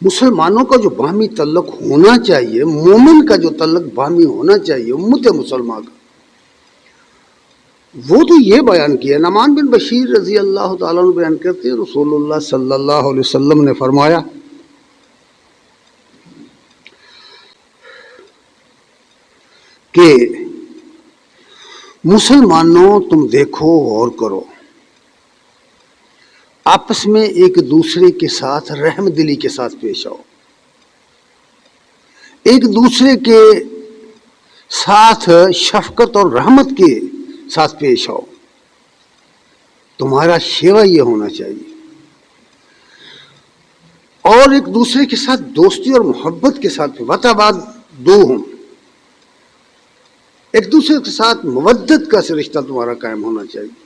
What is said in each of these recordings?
مسلمانوں کا جو باہمی تعلق ہونا چاہیے، مومن کا جو تعلق باہمی ہونا چاہیے امت مسلمہ کا، وہ تو یہ بیان کیا۔ نعمان بن بشیر رضی اللہ تعالیٰ عنہ بیان کرتے ہیں رسول اللہ صلی اللہ علیہ وسلم نے فرمایا کہ مسلمانوں تم دیکھو اور کرو، آپس میں ایک دوسرے کے ساتھ رحم دلی کے ساتھ پیش آؤ، ایک دوسرے کے ساتھ شفقت اور رحمت کے ساتھ پیش آؤ، تمہارا شیوا یہ ہونا چاہیے، اور ایک دوسرے کے ساتھ دوستی اور محبت کے ساتھ وتبادلوہم، ایک دوسرے کے ساتھ مودت کا رشتہ تمہارا قائم ہونا چاہیے،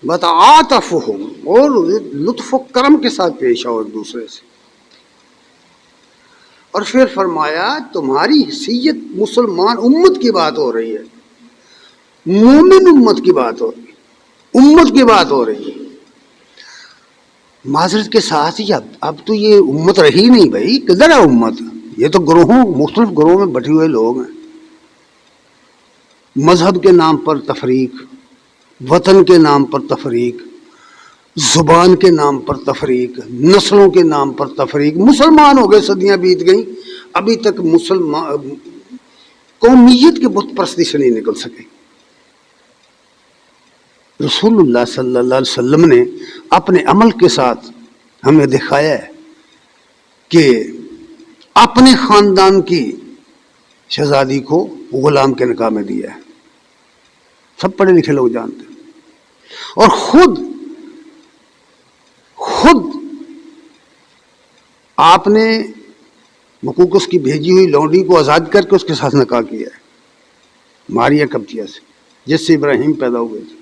وتعاطفہم، اور لطف و کرم کے ساتھ پیش آؤ ایک دوسرے سے۔ اور پھر فرمایا تمہاری حیثیت مسلمان امت کی بات ہو رہی ہے، مومن امت کی بات ہو رہی ہے، امت کی بات ہو رہی ہے۔ معذرت کے ساتھ ہی اب تو یہ امت رہی نہیں بھائی، کدھر ہے امت؟ یہ تو گروہوں، مختلف گروہوں میں بٹے ہوئے لوگ ہیں، مذہب کے نام پر تفریق، وطن کے نام پر تفریق، زبان کے نام پر تفریق، نسلوں کے نام پر تفریق۔ مسلمان ہو گئے، صدیاں بیت گئیں، ابھی تک مسلمان قومیت کے بت پرستی سے نہیں نکل سکے۔ رسول اللہ صلی اللہ علیہ وسلم نے اپنے عمل کے ساتھ ہمیں دکھایا ہے کہ اپنے خاندان کی شہزادی کو غلام کے نکاح میں دیا ہے، سب پڑھے لکھے لوگ جانتے ہیں، اور خود آپ نے مقوقس کی بھیجی ہوئی لونڈی کو آزاد کر کے اس کے ساتھ نکاح کیا ہے، ماریہ قبطیہ سے، جس سے ابراہیم پیدا ہوئے تھے۔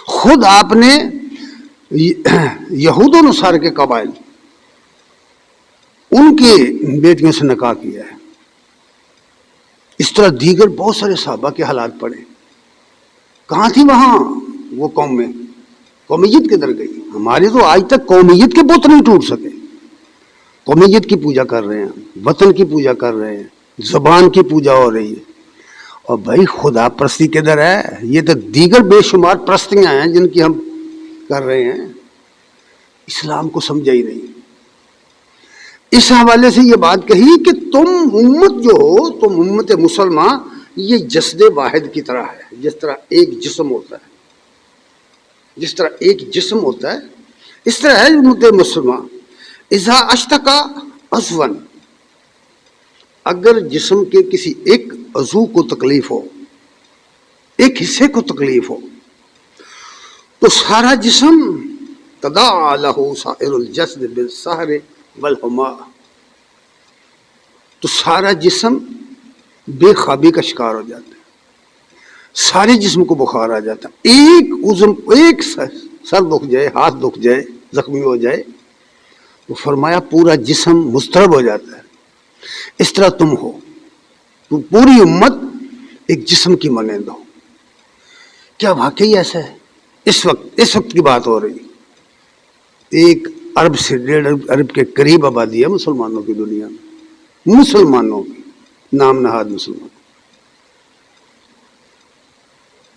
خود آپ نے یہود و نصارہ کے قبائل، ان کے بیٹیوں سے نکاح کیا ہے۔ اس طرح دیگر بہت سارے صحابہ کے حالات پڑے، کہاں تھی وہاں وہ قوم میں؟ قومیت کدھر گئی؟ ہمارے تو آج تک قومیت کے بت نہیں ٹوٹ سکے، قومیت کی پوجا کر رہے ہیں، وطن کی پوجا کر رہے ہیں، زبان کی پوجا ہو رہی ہے، اور بھائی خدا پرستی کدھر ہے؟ یہ تو دیگر بے شمار پرستیاں ہیں جن کی ہم کر رہے ہیں، اسلام کو سمجھا ہی نہیں۔ اس حوالے سے یہ بات کہی کہ تم امت جو ہو، تم امت مسلمہ، یہ جسد واحد کی طرح ہے، جس طرح ایک جسم ہوتا ہے، جس طرح ایک جسم ہوتا ہے اس طرح ہے امت مسلمہ۔ اذا اشتکا عضوا، اگر جسم کے کسی ایک عضو کو تکلیف ہو، ایک حصے کو تکلیف ہو، تو سارا جسم تداعی لہ سائر الجسد بالسہر والحمى، تو سارا جسم بے خوابی کا شکار ہو جاتا ہے، سارے جسم کو بخار آ جاتا ہے، ایک عضو، ایک سر دکھ جائے، ہاتھ دکھ جائے، زخمی ہو جائے، تو فرمایا پورا جسم مضطرب ہو جاتا ہے۔ اس طرح تم ہو، تو پوری امت ایک جسم کی مانند ہو۔ کیا واقعی ایسا ہے؟ اس وقت کی بات ہو رہی، 1 ارب سے 1.5 ارب کے قریب آبادی ہے مسلمانوں کی دنیا میں، مسلمانوں کی نام نہاد مسلمان،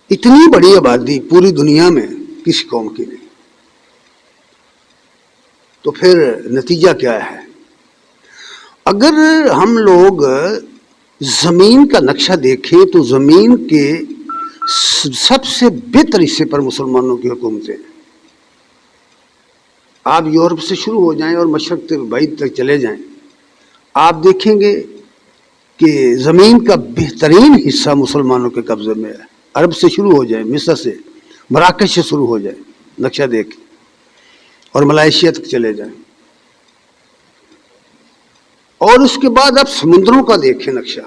اتنی بڑی آبادی پوری دنیا میں کسی قوم کی نہیں۔ تو پھر نتیجہ کیا ہے؟ اگر ہم لوگ زمین کا نقشہ دیکھیں تو زمین کے سب سے بہتر حصے پر مسلمانوں کی حکومتیں ہیں۔ آپ یورپ سے شروع ہو جائیں اور مشرق بعید تک چلے جائیں، آپ دیکھیں گے کہ زمین کا بہترین حصہ مسلمانوں کے قبضے میں ہے۔ عرب سے شروع ہو جائیں، مصر سے، مراکش سے شروع ہو جائیں، نقشہ دیکھیں، اور ملائیشیا تک چلے جائیں، اور اس کے بعد آپ سمندروں کا دیکھیں نقشہ۔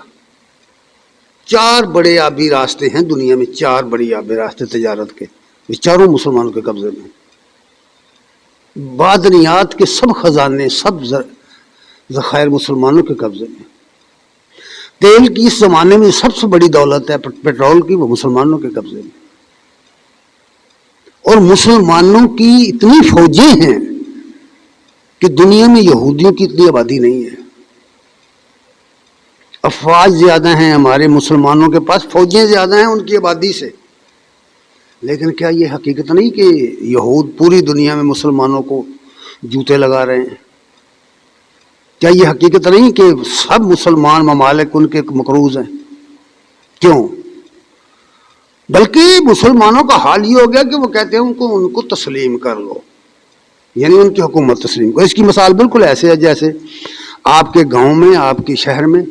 4 بڑے آبی راستے ہیں دنیا میں، 4 بڑے آبی راستے تجارت کے، یہ چاروں مسلمانوں کے قبضے میں۔ معدنیات کے سب خزانے، سب ذخائر مسلمانوں کے قبضے میں۔ تیل کی اس زمانے میں سب سے بڑی دولت ہے پیٹرول کی، وہ مسلمانوں کے قبضے میں۔ اور مسلمانوں کی اتنی فوجیں ہیں کہ دنیا میں یہودیوں کی اتنی آبادی نہیں ہے، افواج زیادہ ہیں ہمارے مسلمانوں کے پاس، فوجیں زیادہ ہیں ان کی آبادی سے، لیکن کیا یہ حقیقت نہیں کہ یہود پوری دنیا میں مسلمانوں کو جوتے لگا رہے ہیں؟ کیا یہ حقیقت نہیں کہ سب مسلمان ممالک ان کے مقروض ہیں؟ کیوں؟ بلکہ مسلمانوں کا حال یہ ہو گیا کہ وہ کہتے ہیں ان کو تسلیم کر لو، یعنی ان کی حکومت تسلیم کرو۔ اس کی مثال بالکل ایسے ہے جیسے آپ کے گاؤں میں، آپ کے شہر میں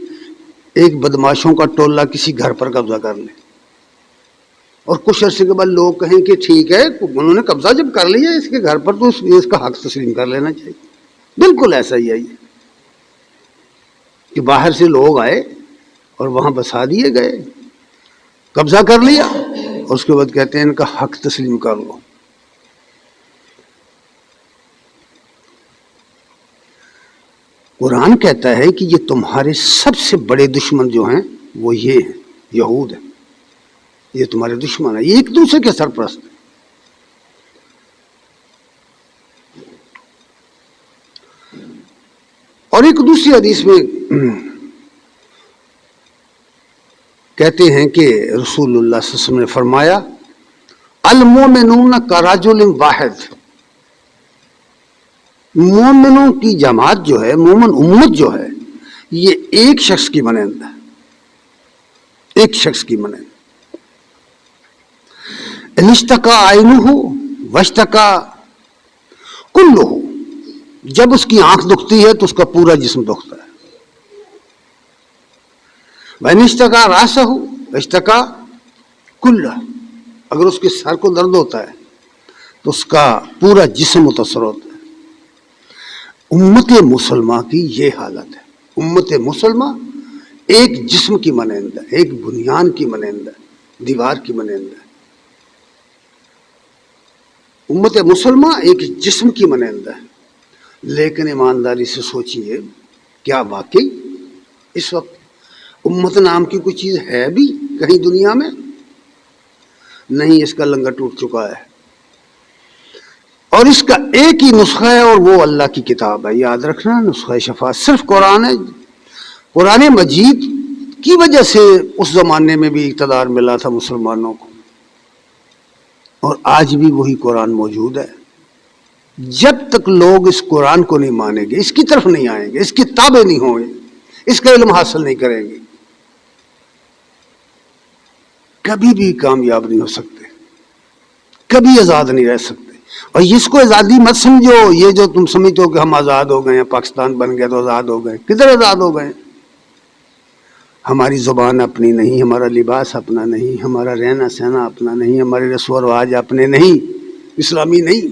ایک بدماشوں کا ٹولہ کسی گھر پر قبضہ کر لے، اور کچھ عرصے کے بعد لوگ کہیں کہ ٹھیک ہے انہوں نے قبضہ جب کر لیا اس کے گھر پر تو اس کا حق تسلیم کر لینا چاہیے۔ بالکل ایسا ہی ہے یہ کہ باہر سے لوگ آئے اور وہاں بسا دیے گئے، قبضہ کر لیا، اور اس کے بعد کہتے ہیں ان کا حق تسلیم کر لو۔ قرآن کہتا ہے کہ یہ تمہارے سب سے بڑے دشمن جو ہیں وہ یہ ہیں، یہود ہیں، یہ تمہارے دشمن ہیں، یہ ایک دوسرے کے سرپرست ہیں۔ اور ایک دوسری حدیث میں کہتے ہیں کہ رسول اللہ صلی اللہ علیہ وسلم نے فرمایا المومنون کراجل واحد، مومنوں کی جماعت جو ہے، مومن امت جو ہے، یہ ایک شخص کی مانند ہے، ایک شخص کی مانند۔ انشتکا عینہ واشتکا کلہ، جب اس کی آنکھ دکھتی ہے تو اس کا پورا جسم دکھتا ہے۔ وانشتکا راسہ واشتکا کلہ، اگر اس کے سر کو درد ہوتا ہے تو اس کا پورا جسم متاثر ہوتا ہے۔ امت مسلمہ کی یہ حالت ہے، امت مسلمہ ایک جسم کی مانند ہے، ایک بنیان کی مانند ہے، دیوار کی مانند ہے۔ امت مسلمہ ایک جسم کی مانند ہے، لیکن ایمانداری سے سوچئے کیا واقعی اس وقت امت نام کی کوئی چیز ہے بھی کہیں دنیا میں؟ نہیں، اس کا لنگر ٹوٹ چکا ہے، اور اس کا ایک ہی نسخہ ہے اور وہ اللہ کی کتاب ہے۔ یاد رکھنا، نسخہ شفا صرف قرآن ہے۔ قرآن مجید کی وجہ سے اس زمانے میں بھی اقتدار ملا تھا مسلمانوں کو، اور آج بھی وہی قرآن موجود ہے۔ جب تک لوگ اس قرآن کو نہیں مانیں گے، اس کی طرف نہیں آئیں گے، اس کی تابع نہیں ہوں گے، اس کا علم حاصل نہیں کریں گے، کبھی بھی کامیاب نہیں ہو سکتے، کبھی آزاد نہیں رہ سکتے۔ اور اس کو آزادی مت سمجھو، یہ جو تم سمجھتے ہو کہ ہم آزاد ہو گئے ہیں، پاکستان بن گیا تو آزاد ہو گئے، کدھر آزاد ہو گئے؟ ہماری زبان اپنی نہیں، ہمارا لباس اپنا نہیں، ہمارا رہنا سہنا اپنا نہیں، ہمارے رسم و رواج اپنے نہیں، اسلامی نہیں،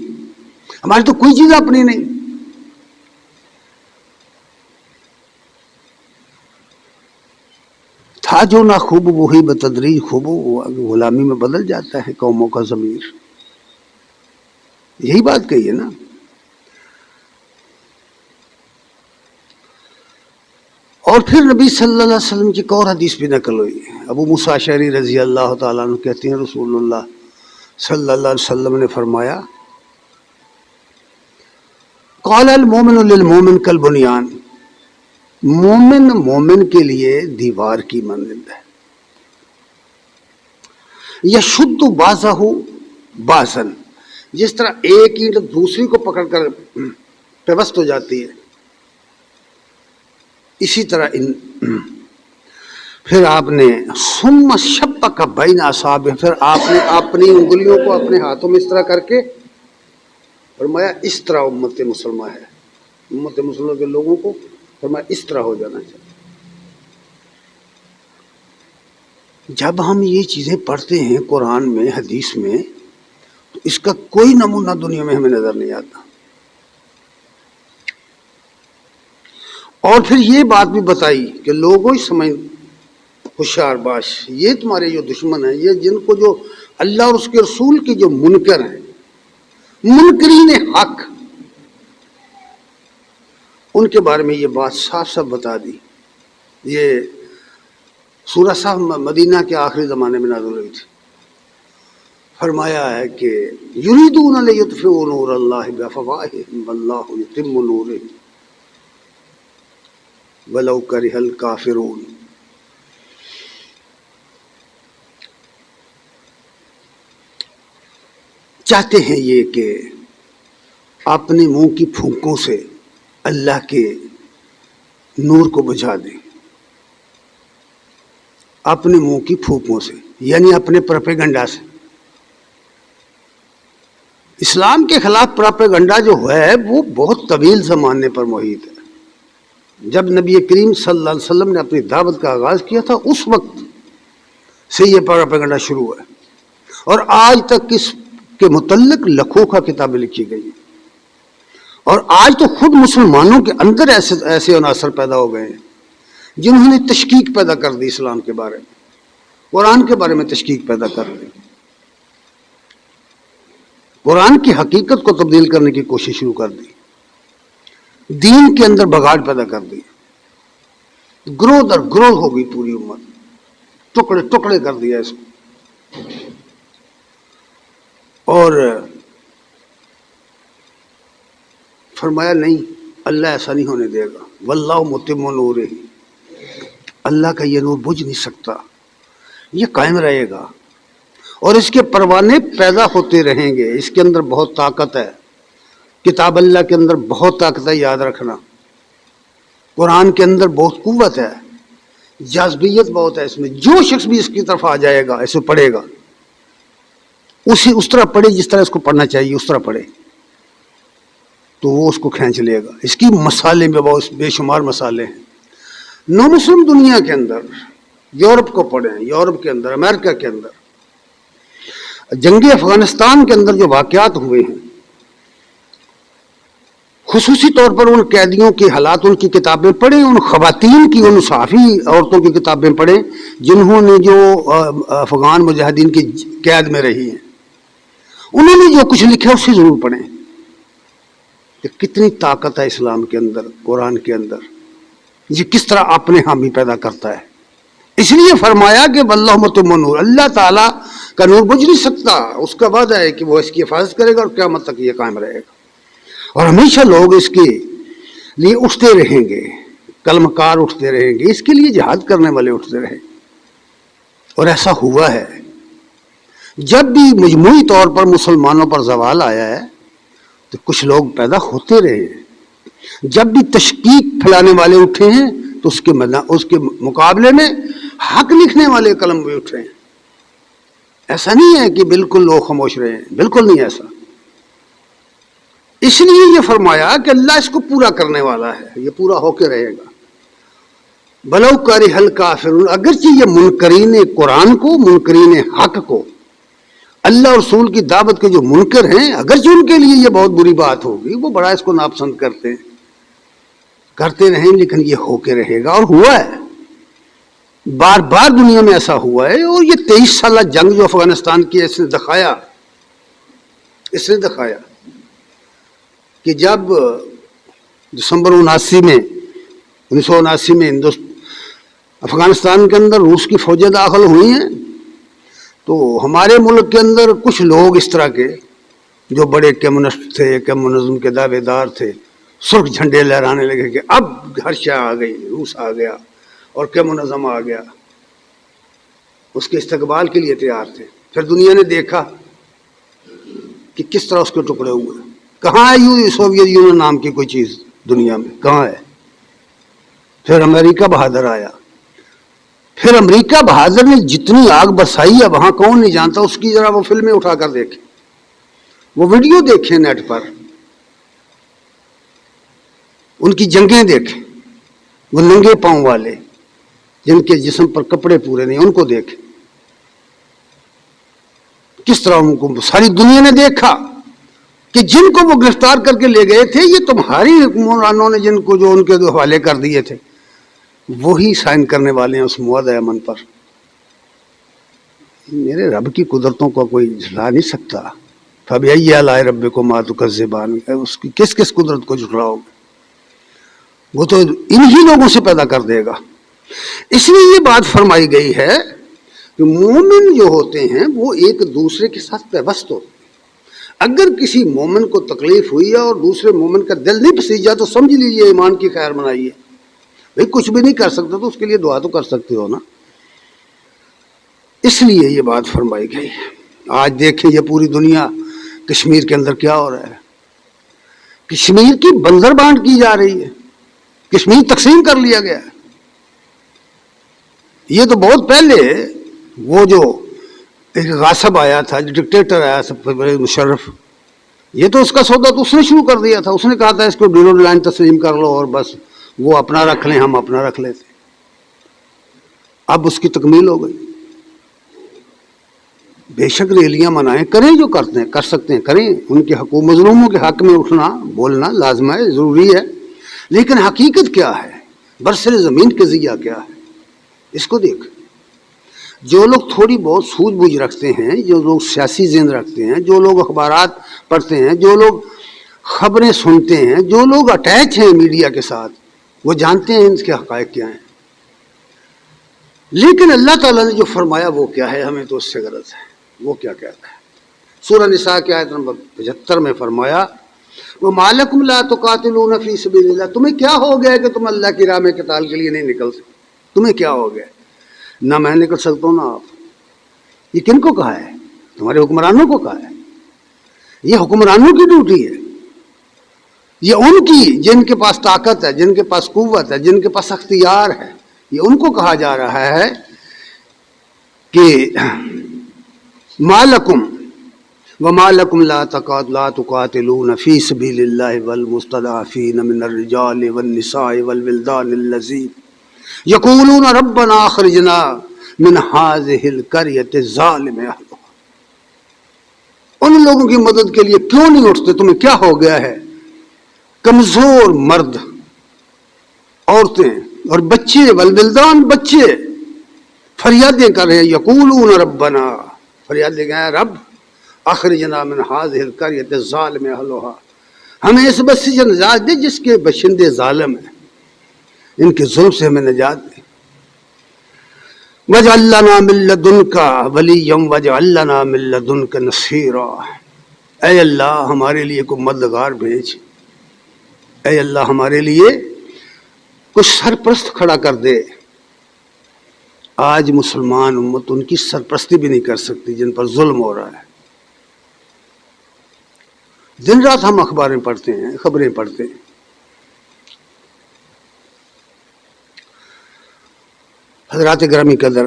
ہماری تو کوئی چیز اپنی نہیں۔ تھا جو نہ خوب وہی بتدریج خوب، غلامی میں بدل جاتا ہے قوموں کا ضمیر۔ یہی بات کہی ہے نا۔ اور پھر نبی صلی اللہ علیہ وسلم کی ایک اور حدیث بھی نقل ہوئی، ابو موسیٰ اشعری رضی اللہ تعالیٰ عنہ کہتے ہیں رسول اللہ صلی اللہ علیہ وسلم نے فرمایا قال المومن للمومن کالبنیان، مومن مومن کے لیے دیوار کی مانند ہے، یشد بعضہ بعضا، جس طرح ایک اینٹ دوسری کو پکڑ کر پیوست ہو جاتی ہے، اسی طرح پھر آپ نے ثم شبک بین اصابع، پھر آپ نے اپنی انگلیوں کو اپنے ہاتھوں میں اس طرح کر کے فرمایا اس طرح امت مسلمہ ہے، امت مسلمہ کے لوگوں کو فرمایا اس طرح ہو جانا چاہیے۔ جب ہم یہ چیزیں پڑھتے ہیں قرآن میں، حدیث میں، تو اس کا کوئی نمونہ دنیا میں ہمیں نظر نہیں آتا۔ اور پھر یہ بات بھی بتائی کہ لوگوں ہی سمجھ ہوشیار باش، یہ تمہارے جو دشمن ہیں، یہ جن کو جو اللہ اور اس کے رسول کے جو منکر ہیں، منکرین حق، ان کے بارے میں یہ بات صاف صاف بتا دی۔ یہ سورہ صاف مدینہ کے آخری زمانے میں نازل ہوئی تھی۔ فرمایا ہے کہ یریدون لیطفئوا نور اللہ بافواہہم واللہ یتم نورہ ولو کرہ الکافرون. چاہتے ہیں یہ کہ اپنے منہ کی پھونکوں سے اللہ کے نور کو بجھا دیں. اپنے منہ کی پھونکوں سے یعنی اپنے پروپیگنڈا سے. اسلام کے خلاف پروپیگنڈا جو ہے وہ بہت طویل زمانے پر محیط ہے. جب نبی کریم صلی اللہ علیہ وسلم نے اپنی دعوت کا آغاز کیا تھا اس وقت سے یہ پروپیگنڈا شروع ہے اور آج تک اس کے متعلق لکھوں کا کتابیں لکھی گئی ہیں. اور آج تو خود مسلمانوں کے اندر ایسے عناصر پیدا ہو گئے ہیں جنہوں نے تشکیک پیدا کر دی اسلام کے بارے میں, قرآن کے بارے میں تشکیک پیدا کر دی, قرآن کی حقیقت کو تبدیل کرنے کی کوشش شروع کر دی, دین کے اندر بگاڑ پیدا کر دی. گروہ در گروہ ہو گئی پوری امت, ٹکڑے ٹکڑے کر دیا اس کو. اور فرمایا نہیں, اللہ ایسا نہیں ہونے دے گا. واللہ متم نورہ, اللہ کا یہ نور بجھ نہیں سکتا, یہ قائم رہے گا اور اس کے پروانے پیدا ہوتے رہیں گے. اس کے اندر بہت طاقت ہے, کتاب اللہ کے اندر بہت طاقت ہے, یاد رکھنا. قرآن کے اندر بہت قوت ہے, جاذبیت بہت ہے اس میں. جو شخص بھی اس کی طرف آ جائے گا, اسے پڑھے گا, اس طرح پڑھے جس طرح اس کو پڑھنا چاہیے اس طرح پڑھے, تو وہ اس کو کھینچ لے گا. اس کی مسالے میں بہت بے شمار مسالے ہیں. نو مسلم دنیا کے اندر, یورپ کو پڑھیں, یورپ کے اندر, امریکہ کے اندر, جنگ افغانستان کے اندر جو واقعات ہوئے ہیں, خصوصی طور پر ان قیدیوں کی حالات, ان کی کتابیں پڑھیں, ان خواتین کی, ان صحافی عورتوں کی کتابیں پڑھیں جنہوں نے جو افغان مجاہدین کی قید میں رہی ہیں, انہوں نے جو کچھ لکھا اسے ضرور پڑھیں کہ کتنی طاقت ہے اسلام کے اندر, قرآن کے اندر, یہ کس طرح اپنے حامی پیدا کرتا ہے. اس لیے فرمایا کہ واللہ متم نور, اللہ تعالیٰ کا نور بجھ نہیں سکتا. اس کا وعدہ ہے کہ وہ اس کی حفاظت کرے گا اور قیامت تک یہ قائم رہے گا. اور ہمیشہ لوگ اس کے لیے اٹھتے رہیں گے, کلمہ کار اٹھتے رہیں گے, اس کے لیے جہاد کرنے والے اٹھتے رہیں گے. اور ایسا ہوا ہے. جب بھی مجموعی طور پر مسلمانوں پر زوال آیا ہے تو کچھ لوگ پیدا ہوتے رہے ہیں. جب بھی تشکیک پھیلانے والے اٹھے ہیں تو اس کے مقابلے میں حق لکھنے والے قلم بھی اٹھے ہیں. ایسا نہیں ہے کہ بالکل لوگ خاموش رہے ہیں, بالکل نہیں ایسا. اس لیے یہ فرمایا کہ اللہ اس کو پورا کرنے والا ہے, یہ پورا ہو کے رہے گا. بلو کرہ الکافرون, اگرچہ یہ منکرین قرآن کو, منکرین حق کو, اللہ اور رسول کی دعوت کے جو منکر ہیں, اگرچہ ان کے لیے یہ بہت بری بات ہوگی, وہ بڑا اس کو ناپسند کرتے ہیں, کرتے رہیں, لیکن یہ ہو کے رہے گا. اور ہوا ہے, بار بار دنیا میں ایسا ہوا ہے. اور یہ 23 سالہ جنگ جو افغانستان کی, اس نے دکھایا کہ جب دسمبر 1979 میں افغانستان کے اندر روس کی فوجیں داخل ہوئی ہیں تو ہمارے ملک کے اندر کچھ لوگ اس طرح کے جو بڑے کمیونسٹ تھے, کمیونزم کے دعوے دار تھے, سرخ جھنڈے لہرانے لگے کہ اب ہر شے آ گئی, روس آ گیا اور کمیونزم آ گیا. اس کے استقبال کے لیے تیار تھے. پھر دنیا نے دیکھا کہ کس طرح اس کے ٹکڑے ہوئے. کہاں ہے سوویت یونین نام کی کوئی چیز دنیا میں, کہاں ہے؟ پھر امریکہ بہادر آیا. پھر امریکہ بہادر نے جتنی آگ برسائی ہے وہاں کون نہیں جانتا. اس کی ذرا وہ فلمیں اٹھا کر دیکھیں, وہ ویڈیو دیکھیں نیٹ پر, ان کی جنگیں دیکھیں, وہ ننگے پاؤں والے جن کے جسم پر کپڑے پورے نہیں, ان کو دیکھیں کس طرح ان کو ساری دنیا نے دیکھا کہ جن کو وہ گرفتار کر کے لے گئے تھے یہ تمہاری حکمرانوں نے جن کو جو ان کے حوالے کر دیے تھے وہی سائن کرنے والے ہیں اس معاہدۂ امن پر. میرے رب کی قدرتوں کو کوئی جھٹلا نہیں سکتا. فَبِأَيِّ آلَاءِ رَبِّكُمَا تُكَذِّبَانِ, اس کی کس کس قدرت کو جھٹلاؤ گے؟ وہ تو انہی لوگوں سے پیدا کر دے گا. اس لیے یہ بات فرمائی گئی ہے کہ مومن جو ہوتے ہیں وہ ایک دوسرے کے ساتھ پیوست ہوتے ہیں. اگر کسی مومن کو تکلیف ہوئی ہے اور دوسرے مومن کا دل نہیں پسیجا تو سمجھ لیجیے ایمان کی خیر منائیے. بھائی کچھ بھی نہیں کر سکتا تو اس کے لیے دعا تو کر سکتے ہو نا. اس لیے یہ بات فرمائی گئی. آج دیکھیں یہ پوری دنیا کشمیر کے اندر کیا ہو رہا ہے. کشمیر کی بنجر بانٹ کی جا رہی ہے. کشمیر تقسیم کر لیا گیا ہے. یہ تو بہت پہلے وہ جو ایک غاصب آیا تھا, جو ڈکٹیٹر آیا تھا مشرف, یہ تو اس کا سودا تو اس نے شروع کر دیا تھا. اس نے کہا تھا اس کو ڈیرو لائن تسلیم کر لو اور بس وہ اپنا رکھ لیں, ہم اپنا رکھ لیتے. اب اس کی تکمیل ہو گئی. بے شک ریلیاں منائیں, کریں جو کرتے ہیں, کر سکتے ہیں کریں. ان کے حقوق مظلوموں کے حق میں اٹھنا بولنا لازم ہے, ضروری ہے. لیکن حقیقت کیا ہے, برسر زمین کے ضیاء کیا ہے, اس کو دیکھ. جو لوگ تھوڑی بہت سوجھ بوجھ رکھتے ہیں, جو لوگ سیاسی ذہن رکھتے ہیں, جو لوگ اخبارات پڑھتے ہیں, جو لوگ خبریں سنتے ہیں, جو لوگ اٹیچ ہیں میڈیا کے ساتھ, وہ جانتے ہیں ان کے حقائق کیا ہیں. لیکن اللہ تعالیٰ نے جو فرمایا وہ کیا ہے, ہمیں تو اس سے غرض ہے. وہ کیا کہتا ہے سورہ نساء کی آیت نمبر 75 میں فرمایا, وَمَا لَكُمْ لَا تُقَاتِلُونَ فِي سَبِيلِ اللَّهِ, تمہیں کیا ہو گیا ہے کہ تم اللہ کی راہ میں قتال کے لیے نہیں نکل سکتے. تمہیں کیا ہو گیا؟ نہ میں نکل سکتا ہوں نہ آپ. یہ کن کو کہا ہے؟ تمہارے حکمرانوں کو کہا ہے. یہ حکمرانوں کی ڈیوٹی ہے. یہ ان کی جن کے پاس طاقت ہے, جن کے پاس قوت ہے, جن کے پاس اختیار ہے, یہ ان کو کہا جا رہا ہے کہ ما لکم وما لکم لا تقاتلون فی سبیل اللہ والمستضعفین من الرجال والنساء والولدان الذین یقولون ربنا اخرجنا من هذه القریۃ الظالم اہلها. ان لوگوں کی مدد کے لیے کیوں نہیں اٹھتے؟ تمہیں کیا ہو گیا ہے؟ کمزور مرد, عورتیں اور بچے, والولدان بچے فریادیں کر رہے ہیں. یقولون ربنا, فریادیں کہیں رب, اخرجنا من هذه القریۃ الظالم اہلها, ہمیں اس بستی سے نجات دے جس کے باشندے ظالم ہیں, ان کے ظلم سے ہمیں نجات دے. وَاجْعَلْ لَنَا مِن لَّدُنْكَ وَلِيًّا وَاجْعَلْ لَنَا مِن لَّدُنْكَ نَصِيرًا. اے اللہ ہمارے لیے کوئی مددگار بھیج, اے اللہ ہمارے لیے کچھ سرپرست کھڑا کر دے. آج مسلمان امت ان کی سرپرستی بھی نہیں کر سکتی جن پر ظلم ہو رہا ہے. دن رات ہم اخباریں پڑھتے ہیں, خبریں پڑھتے ہیں. حضرات گرامی قدر,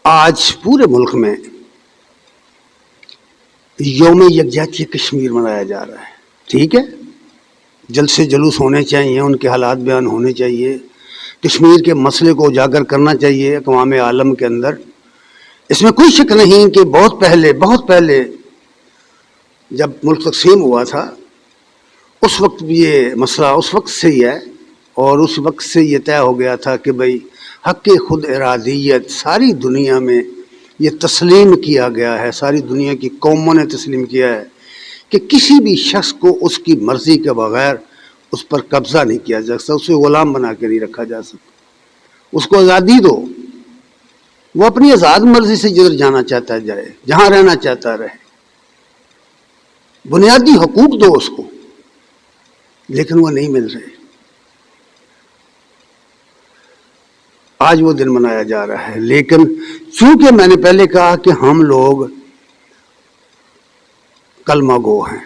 آج پورے ملک میں یوم یکجہتی کشمیر منایا جا رہا ہے. ٹھیک ہے, جلسے جلوس ہونے چاہیے, ان کے حالات بیان ہونے چاہیے, کشمیر کے مسئلے کو اجاگر کرنا چاہیے اقوام عالم کے اندر. اس میں کوئی شک نہیں کہ بہت پہلے جب ملک تقسیم ہوا تھا اس وقت بھی یہ مسئلہ اس وقت سے ہی ہے, اور اس وقت سے یہ طے ہو گیا تھا کہ بھئی حق خود ارادیت ساری دنیا میں یہ تسلیم کیا گیا ہے, ساری دنیا کی قوموں نے تسلیم کیا ہے کہ کسی بھی شخص کو اس کی مرضی کے بغیر اس پر قبضہ نہیں کیا جا سکتا, اسے غلام بنا کے نہیں رکھا جا سکتا. اس کو آزادی دو, وہ اپنی آزاد مرضی سے جدھر جانا چاہتا ہے جائے, جہاں رہنا چاہتا رہے. بنیادی حقوق دو اس کو, لیکن وہ نہیں مل رہے. آج وہ دن منایا جا رہا ہے. لیکن چونکہ میں نے پہلے کہا کہ ہم لوگ کلمہ گو ہیں,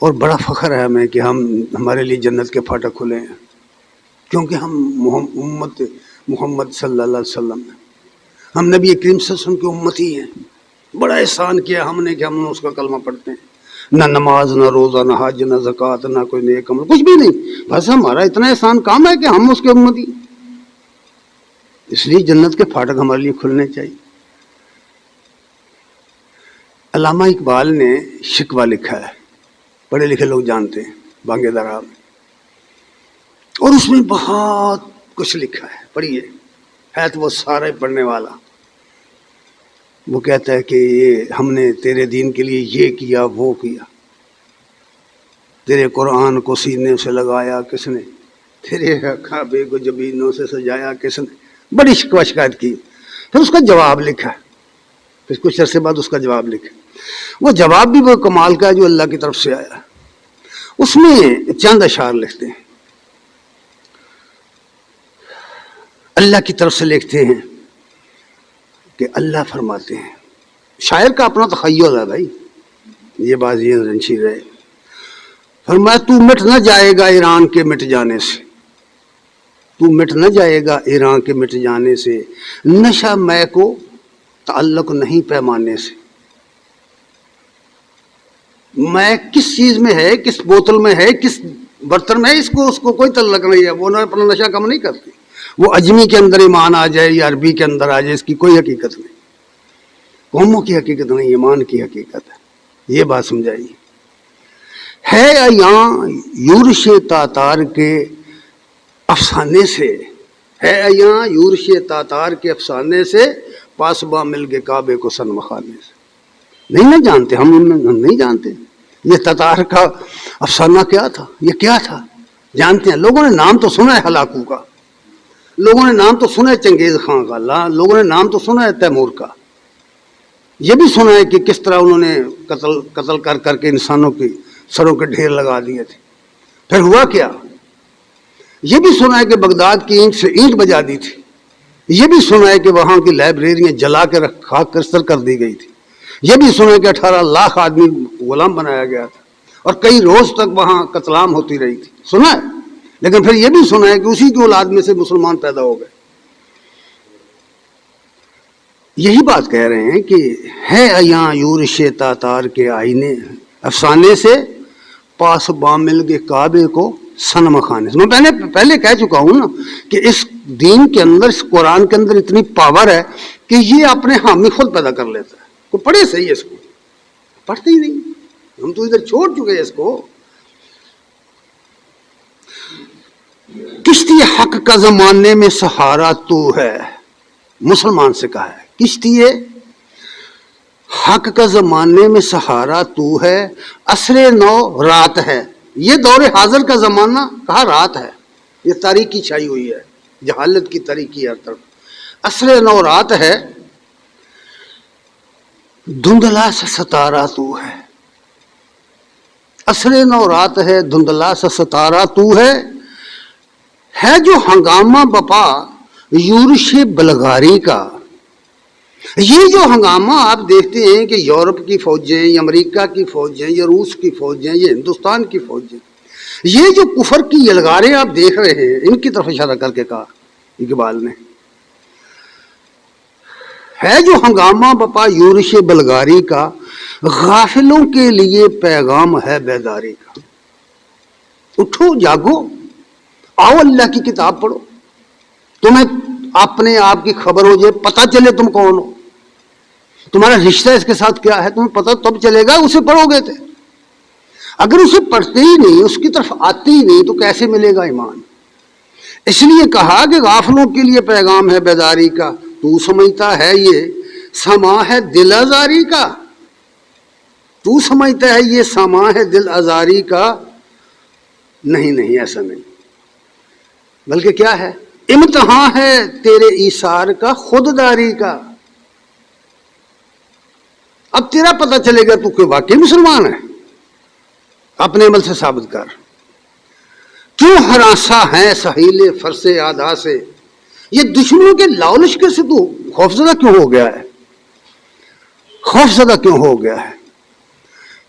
اور بڑا فخر ہے ہمیں کہ ہمارے لیے جنت کے پھاٹک کھلے ہیں, کیونکہ ہم امت محمد صلی اللہ علیہ وسلم ہیں, ہم نبی کریم صلی اللہ علیہ وسلم کی امتی ہیں. بڑا احسان کیا ہم نے کہ ہم اس کا کلمہ پڑھتے ہیں. نہ نماز, نہ روزہ, نہ حج, نہ زکوٰۃ, نہ کوئی نیک عمل, کچھ بھی نہیں. بس ہمارا اتنا احسان کام ہے کہ ہم اس کے امتی. اس لیے جنت کے پھاٹک ہمارے لیے کھلنے چاہیے. علامہ اقبال نے شکوہ لکھا ہے, پڑھے لکھے لوگ جانتے ہیں, بانگ درا میں, اور اس میں بہت کچھ لکھا ہے. پڑھیے, ہے تو وہ سارے پڑھنے والا. وہ کہتا ہے کہ یہ ہم نے تیرے دین کے لیے یہ کیا وہ کیا, تیرے قرآن کو سینے سے لگایا کس نے, تیرے کعبے کو جبینوں سے سجایا کس نے. بڑی شکوہ شکایت کی. پھر اس کا جواب لکھا، پھر کچھ عرصے بعد اس کا جواب لکھا. وہ جواب بھی وہ کمال کا ہے جو اللہ کی طرف سے آیا. اس میں چند اشعار لکھتے ہیں، اللہ کی طرف سے لکھتے ہیں کہ اللہ فرماتے ہیں، شاعر کا اپنا تخیل ہے بھائی، یہ بات یہ رنشیر ہے. فرمایا تو مٹ نہ جائے گا ایران کے مٹ جانے سے، تو مٹ نہ جائے گا ایران کے مٹ جانے سے، نشہ میں کو تعلق نہیں پیمانے سے. میں کس چیز میں ہے، کس بوتل میں ہے، کس برتن میں ہے، اس کو کوئی تعلق نہیں ہے. وہ اپنا نشہ کم نہیں کرتی. وہ اجمی کے اندر ایمان آ جائے یا عربی کے اندر آ جائے، اس کی کوئی حقیقت نہیں. قوموں کی حقیقت نہیں، ایمان کی حقیقت ہے. یہ بات سمجھائی ہے. یہاں یورش تاتار کے افسانے سے ہے، یہاں یورش تاتار کے افسانے سے، پاسباں مل کے کعبے کو سن مخانے سے. نہیں نہ جانتے ہم نہیں جانتے یہ تتار کا افسانہ کیا تھا، یہ کیا تھا جانتے ہیں؟ لوگوں نے نام تو سنا ہے ہلاکو کا، لوگوں نے نام تو سنا ہے چنگیز خان کا، لوگوں نے نام تو سنا ہے تیمور کا. یہ بھی سنا ہے کہ کس طرح انہوں نے قتل کر کر کے انسانوں کی سروں کے ڈھیر لگا دیے تھے. پھر ہوا کیا؟ یہ بھی سنا ہے کہ بغداد کی اینٹ سے اینٹ بجا دی تھی. یہ بھی سنا ہے کہ وہاں کی لائبریریاں جلا کے خاک کرسر کر دی گئی تھی. یہ بھی سنا ہے کہ 18 لاکھ آدمی غلام بنایا گیا تھا اور کئی روز تک وہاں قتل عام ہوتی رہی تھی. سنا ہے. لیکن پھر یہ بھی سنا ہے کہ اسی کی اولاد میں سے مسلمان پیدا ہو گئے. یہی بات کہہ رہے ہیں کہ ہے یہاں یورش تاتار کے آئینے افسانے سے، پاس بامل کے کعبے کو صنم خانے سے. میں پہلے کہہ چکا ہوں نا کہ اس دین کے اندر، اس قرآن کے اندر اتنی پاور ہے کہ یہ اپنے حامی خود پیدا کر لیتا ہے. کو پڑھے صحیح ہے، اس کو پڑھتے ہی نہیں، ہم تو ادھر چھوڑ چکے اس کو. کشتی حق کا زمانے میں سہارا تو ہے، مسلمان سے کہا ہے کشتی حق کا زمانے میں سہارا تو ہے، عصر نو رات ہے. یہ دور حاضر کا زمانہ کہا رات ہے، یہ تاریکی چھائی ہوئی ہے، جہالت کی تاریکی ہر طرف. عصر نو رات ہے، دھندلا سا ستارہ تو ہے. عصر نو رات ہے، دھندلا سا ستارہ تو ہے جو ہنگامہ بپا یورش بلغاری کا. یہ جو ہنگامہ آپ دیکھتے ہیں کہ یورپ کی فوجیں، یا امریکہ کی فوجیں، یا روس کی فوجیں، یا ہندوستان کی فوجیں، یہ جو کفر کی یلغاریں آپ دیکھ رہے ہیں، ان کی طرف اشارہ کر کے کہا اقبال نے، ہے جو ہنگامہ بپا یورش بلغاری کا، غافلوں کے لیے پیغام ہے بیداری کا. اٹھو جاگو، آؤ اللہ کی کتاب پڑھو، تمہیں اپنے آپ کی خبر ہو جائے، پتہ چلے تم کون ہو، تمہارا رشتہ اس کے ساتھ کیا ہے، تمہیں پتہ تب چلے گا. اسے پڑھو گے تھے، اگر اسے پڑھتے ہی نہیں، اس کی طرف آتے ہی نہیں، تو کیسے ملے گا ایمان؟ اس لیے کہا کہ غافلوں کے لیے پیغام ہے بیداری کا. تو سمجھتا ہے یہ سما ہے دل آزاری کا، تو سمجھتا ہے یہ سما ہے دل آزاری کا. نہیں ایسا نہیں، بلکہ کیا ہے؟ امتحان ہے تیرے ایثار کا، خودداری کا. اب تیرا پتہ چلے گا تو کہ واقعی مسلمان ہے، اپنے عمل سے ثابت کر. کیوں ہراساں ہیں سہیل فرس آدھا سے، یہ دشمنوں کے لاؤ لشکر سے تو خوفزدہ کیوں ہو گیا ہے؟ خوفزدہ کیوں ہو گیا ہے؟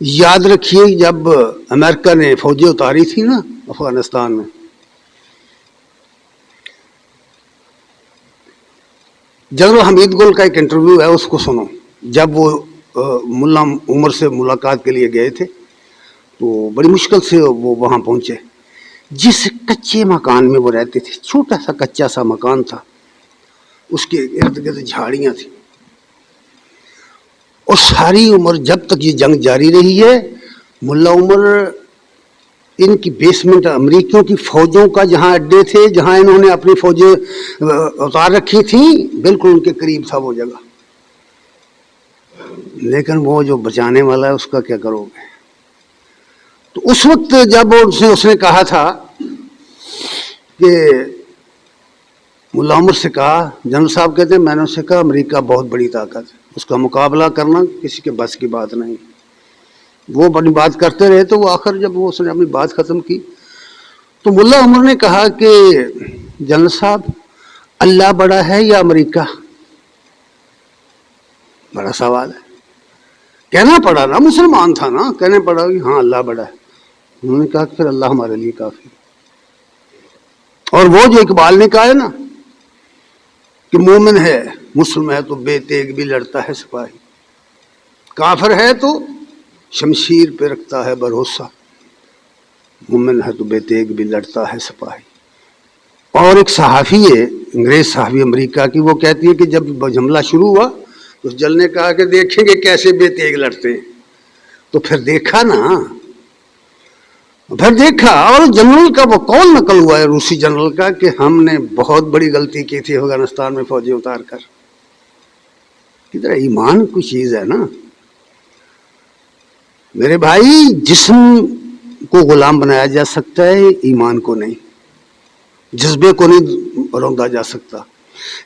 یاد رکھیے جب امریکہ نے فوجیں اتاری تھی نا افغانستان میں، جنرل حمید گل کا ایک انٹرویو ہے، اس کو سنو. جب وہ ملا عمر سے ملاقات کے لیے گئے تھے تو بڑی مشکل سے وہ وہاں پہنچے. جس کچے مکان میں وہ رہتے تھے، چھوٹا سا کچا سا مکان تھا، اس کے ارد گرد جھاڑیاں تھیں، اور ساری عمر جب تک یہ جنگ جاری رہی ہے، ملا عمر ان کی بیسمنٹ، امریکیوں کی فوجوں کا جہاں اڈے تھے، جہاں انہوں نے اپنی فوجیں اتار رکھی تھیں، بالکل ان کے قریب تھا وہ جگہ. لیکن وہ جو بچانے والا ہے اس کا کیا کرو گے؟ تو اس وقت جب اس نے کہا تھا کہ ملا عمر سے کہا، جنرل صاحب کہتے ہیں میں نے اسے کہا امریکہ بہت بڑی طاقت ہے، اس کا مقابلہ کرنا کسی کے بس کی بات نہیں۔ وہ اپنی بات کرتے رہے تو وہ آخر جب اس نے اپنی بات ختم کی تو ملا عمر نے کہا کہ جنرل صاحب اللہ بڑا ہے یا امریکہ؟ بڑا سوال ہے۔ کہنا پڑا نا، مسلمان تھا نا، کہنے پڑا کہ ہاں اللہ بڑا ہے۔ انہوں نے کہا کہ پھر اللہ ہمارے لیے کافی۔ اور وہ جو اقبال نے کہا ہے نا کہ مومن ہے مسلم ہے تو بے تیغ بھی لڑتا ہے سپاہی، کافر ہے تو شمشیر پہ رکھتا ہے بھروسہ، مومن ہے تو بے تیغ بھی لڑتا ہے سپاہی۔ اور ایک صحافی ہے، انگریز صحافی امریکہ کی، وہ کہتی ہے کہ جب حملہ شروع ہوا تو اس جل نے کہا کہ دیکھیں گے کیسے بے تیغ لڑتے ہیں، تو پھر دیکھا نا، پھر دیکھا۔ اور جنرل کا وہ قول نقل ہوا ہے روسی جنرل کا کہ ہم نے بہت بڑی غلطی کی تھی افغانستان میں فوجیں اتار کر۔ کدھر ایمان کوئی چیز ہے نا میرے بھائی، جسم کو غلام بنایا جا سکتا ہے، ایمان کو نہیں، جذبے کو نہیں روندا جا سکتا۔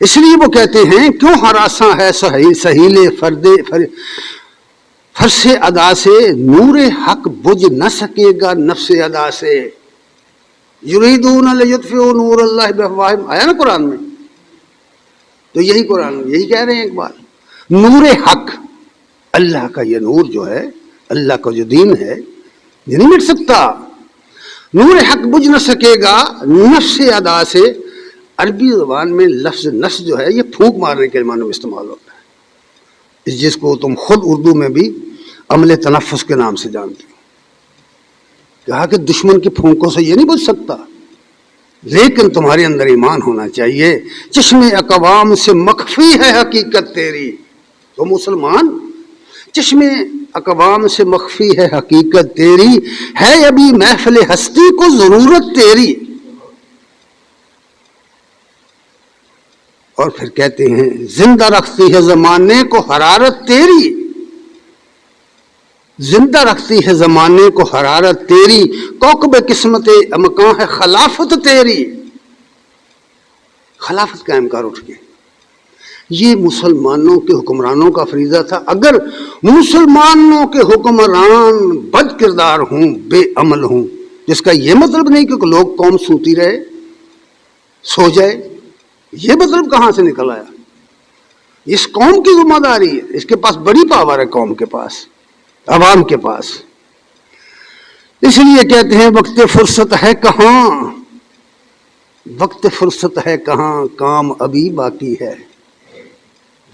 اس لیے وہ کہتے ہیں کیوں ہراساں ہے سہیل فرش ادا سے، نور حق بجھ نہ سکے گا نفس ادا سے، یریدون لیطفئوا نور اللہ بافواہہم، آیا نا قرآن میں، تو یہی قرآن یہی کہہ رہے ہیں اقبال، نور حق، اللہ کا یہ نور جو ہے، اللہ کا جو دین ہے یہ نہیں مٹ سکتا، نور حق بجھ نہ سکے گا نفس ادا سے۔ عربی زبان میں لفظ نفس جو ہے یہ پھونک مارنے کے معنی میں استعمال ہوتا ہے، جس کو تم خود اردو میں بھی عمل تنفس کے نام سے جانتے ہو۔ کہا کہ دشمن کی پھونکوں سے یہ نہیں بچ سکتا، لیکن تمہارے اندر ایمان ہونا چاہیے۔ چشم اقوام سے مخفی ہے حقیقت تیری، تو مسلمان چشم اقوام سے مخفی ہے حقیقت تیری، ہے ابھی محفل ہستی کو ضرورت تیری۔ اور پھر کہتے ہیں زندہ رکھتی ہے زمانے کو حرارت تیری، زندہ رکھتی ہے زمانے کو حرارت تیری، کوکب قسمت امکاں ہے خلافت تیری۔ خلافت قائم کر اٹھ کے، یہ مسلمانوں کے حکمرانوں کا فریضہ تھا۔ اگر مسلمانوں کے حکمران بد کردار ہوں، بے عمل ہوں، جس کا یہ مطلب نہیں کہ لوگ قوم سوتی رہے، سو جائے، یہ مطلب کہاں سے نکل آیا؟ اس قوم کی ذمہ داری ہے، اس کے پاس بڑی پاور ہے، قوم کے پاس، عوام کے پاس۔ اس لیے کہتے ہیں وقت فرصت ہے کہاں، وقت فرصت ہے کہاں، کام ابھی باقی ہے،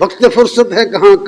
وقت فرصت ہے کہاں۔